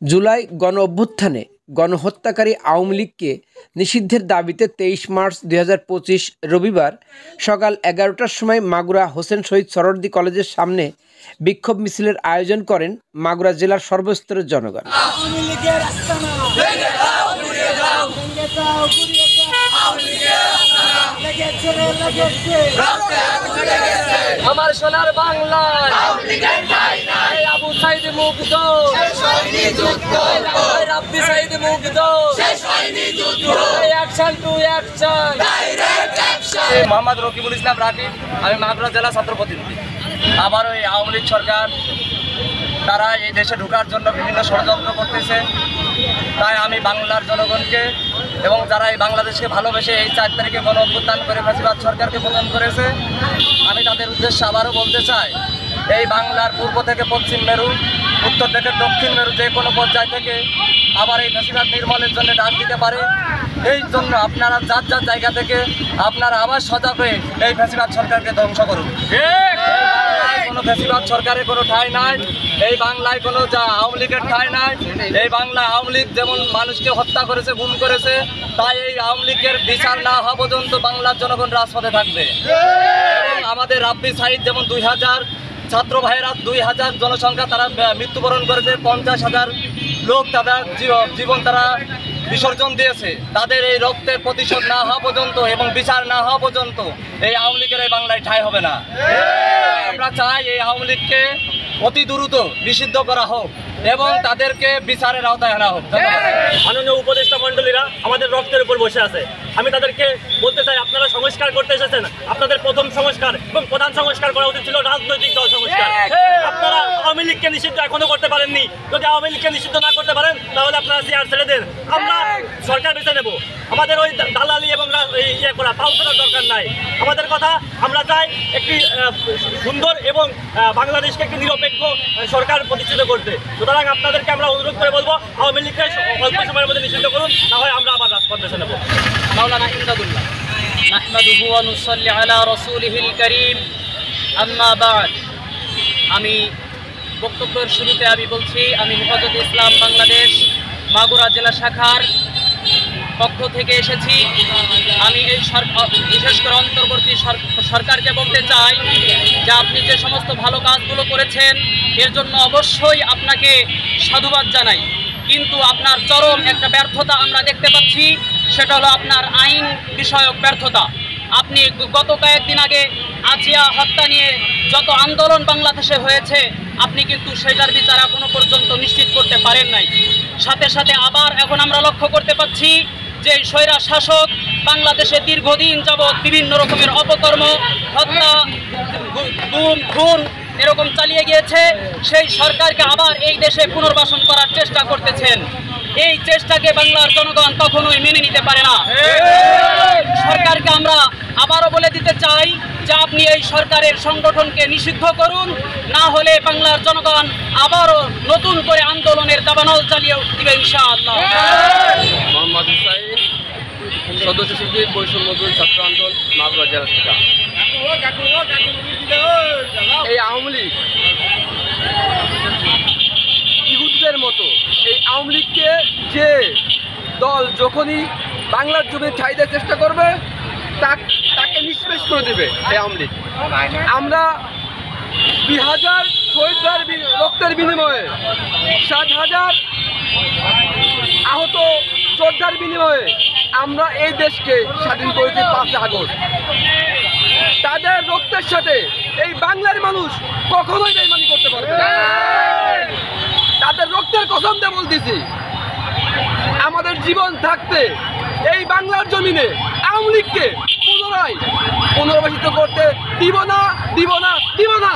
জুলাই গণঅভ্যুত্থানে গণহত্যাকারী আওয়ামী লীগকে নিষিদ্ধের দাবিতে 23 মার্চ 2025 রবিবার সকাল 11টার সময় মাগুরা হোসেন শহীদ সোহরাওয়ার্দী কলেজের সামনে বিক্ষোভ মিছিলের আয়োজন করেন মাগুরা জেলার সর্বস্তরের জনগণ। আমার সোনার বাংলা আবু সাইদ মুগ্ধ Rabbi Sayed Mugdho action to action. Mohammad Rakibul Islam Rakib, আমি মাগুরা জেলা ছাত্র প্রতিনিধি। আবার ওই আওয়ামী লীগ সরকার তারা এই দেশে ঢোকার জন্য বিভিন্ন ষড়যন্ত্র করতেছে। তাই আমি বাংলার জনগণকে এবং যারা এই বাংলাদেশকে ভালোবেসে এই 4 তারিখে গণঅভ্যুত্থান করে ফ্যাসিবাদ সরকারকে পতন করেছে, আমি তাদের উদ্দেশ্যে আবারও বলতে চাই, এই বাংলার পূর্ব থেকে পশ্চিম মেরু, উত্তর থেকে দক্ষিণ মেরু যে কোনো পর্যায় থেকে আবার এই ফ্যাসিবাদ নির্মূলের জন্য ডাক দিতে পারে। এই জন্য আপনারা যার যার জায়গা থেকে আপনারা আবার সজাগ হয়ে এই ফ্যাসিবাদ সরকারকে ধ্বংস করুন। কোনো ফ্যাসিবাদ সরকারের কোনো ঠাঁই নাই, এই বাংলায় কোনো আওয়ামী লীগের ঠাঁই নাই। এই বাংলা আওয়ামী লীগ যেমন মানুষকে হত্যা করেছে, গুম করেছে, তাই এই আওয়ামী লীগের বিচার না হওয়া পর্যন্ত বাংলার জনগণ রাজপথে থাকবে। এবং আমাদের রাব্বি সাইদ যেমন 2000 ছাত্র ভাইয়েরা 2000 জনসংখ্যা তারা মৃত্যুবরণ করেছে, 50,000 লোক তাদের জীবন তারা বিসর্জন দিয়েছে। তাদের এই রক্তের প্রতিশোধ না হওয়া পর্যন্ত এবং বিচার না হওয়া পর্যন্ত এই আওয়ামী লীগের এই বাংলায় ঠাঁই হবে না। আমরা চাই এই আওয়ামী লীগকে অতি দ্রুত নিষিদ্ধ করা হোক এবং তাদেরকে বিচারের আওতায় আনা হোক। মাননীয় উপদেষ্টা মণ্ডলীরা আমাদের রক্তের উপর বসে আছে। আমি তাদেরকে বলতে চাই, আপনারা সংস্কার করতে এসেছেন, আপনাদের প্রথম সংস্কার এবং প্রধান সংস্কার করা উচিত ছিল রাজনৈতিক দল সংস্কার। আপনারা আওয়ামী লীগকে নিষিদ্ধ এখনো করতে পারেননি। যদি আওয়ামী লীগকে নিষিদ্ধ না করতে পারেন তাহলে আপনারা চেয়ার ছেড়ে দেন, আমরা সরকার বেছে নেব। আমাদের ওই দালালি এবং ইয়ে করা পাল করার দরকার নাই। আমাদের কথা, আমরা চাই একটি সুন্দর এবং বাংলাদেশকে একটি নিরপেক্ষ সরকার প্রতিষ্ঠিত করতে। সুতরাং আপনাদেরকে আমরা অনুরোধ করে বলবো, আওয়ামী লীগকে অল্প সময়ের মধ্যে নিষিদ্ধ করুন, না হয় আমরা আবার রাজপথ বেছে নেব। মাওলানা ইমদাদুল্লাহ নাহমাদুহু ওয়া নুসাল্লি আলা রাসূলিহিল কারীম, আম্মা বা'দ। আমি বক্তব্যের শুরুতে আমি বলছি, আমি হেফাজতে ইসলাম বাংলাদেশ মাগুরা জেলা শাখার পক্ষ থেকে এসেছি। আমি এই বিশেষ করে অন্তর্বর্তী সরকারকে বলতে চাই যে আপনি যে সমস্ত ভালো কাজগুলো করেছেন এর জন্য অবশ্যই আপনাকে সাধুবাদ জানাই, কিন্তু আপনার চরম একটা ব্যর্থতা আমরা দেখতে পাচ্ছি, সেটা হলো আপনার আইন বিষয়ক ব্যর্থতা। আপনি গত কয়েকদিন আগে আজিয়া হত্যা নিয়ে যত আন্দোলন বাংলাদেশে হয়েছে, আপনি কিন্তু সেটার বিচার এখনো পর্যন্ত নিশ্চিত করতে পারেন নাই। সাথে সাথে আবার এখন আমরা লক্ষ্য করতে পাচ্ছি যে স্বৈরা শাসক বাংলাদেশে দীর্ঘদিন যাবৎ বিভিন্ন রকমের অপকর্ম, হত্যা, খুন এরকম চালিয়ে গিয়েছে। সেই সরকারকে আবার এই দেশে পুনর্বাসন করার চেষ্টা করতেছেন। এই চেষ্টাকে বাংলার জনগণ কখনোই মেনে নিতে পারে না। সরকারকে আমরা আবারও বলে দিতে চাই যে আপনি এই সরকারের সংগঠনকে নিষিদ্ধ করুন, না হলে বাংলার জনগণ আবারও নতুন করে আন্দোলনের দাবানল চালিয়ে দিবে ইনশাআল্লাহ। মোহাম্মদ হুসাইন, সদস্য সচিব বৈষম্য ছাত্র আন্দোলন মাগুরা জেলা শাখা। এই আওয়ামী লীগ ইহুদিদের মতো, এই আওয়ামী লীগকে যে দল যখনই বাংলার জমি ঠাঁই দেওয়ার চেষ্টা করবে তাকে নিষ্পেষ করে দেবে এই আওয়ামী লীগ। আমরা 2000 শহীদদের রক্তের বিনিময়ে, 7,000 আহত যোদ্ধার বিনিময়ে আমরা এই দেশকে স্বাধীন করেছি 5 আগস্ট। তাদের রক্তের সাথে এই বাংলার মানুষ কখনোই বেইমানি করতে পারবে না। তাদের রক্তের কসম দিয়ে বলতেছি, আমাদের জীবন থাকতে এই বাংলার জমিনে আওয়ামী লীগকে পুনরায় পুনর্বাসিত করতে দিব না, দিব না, দিব না।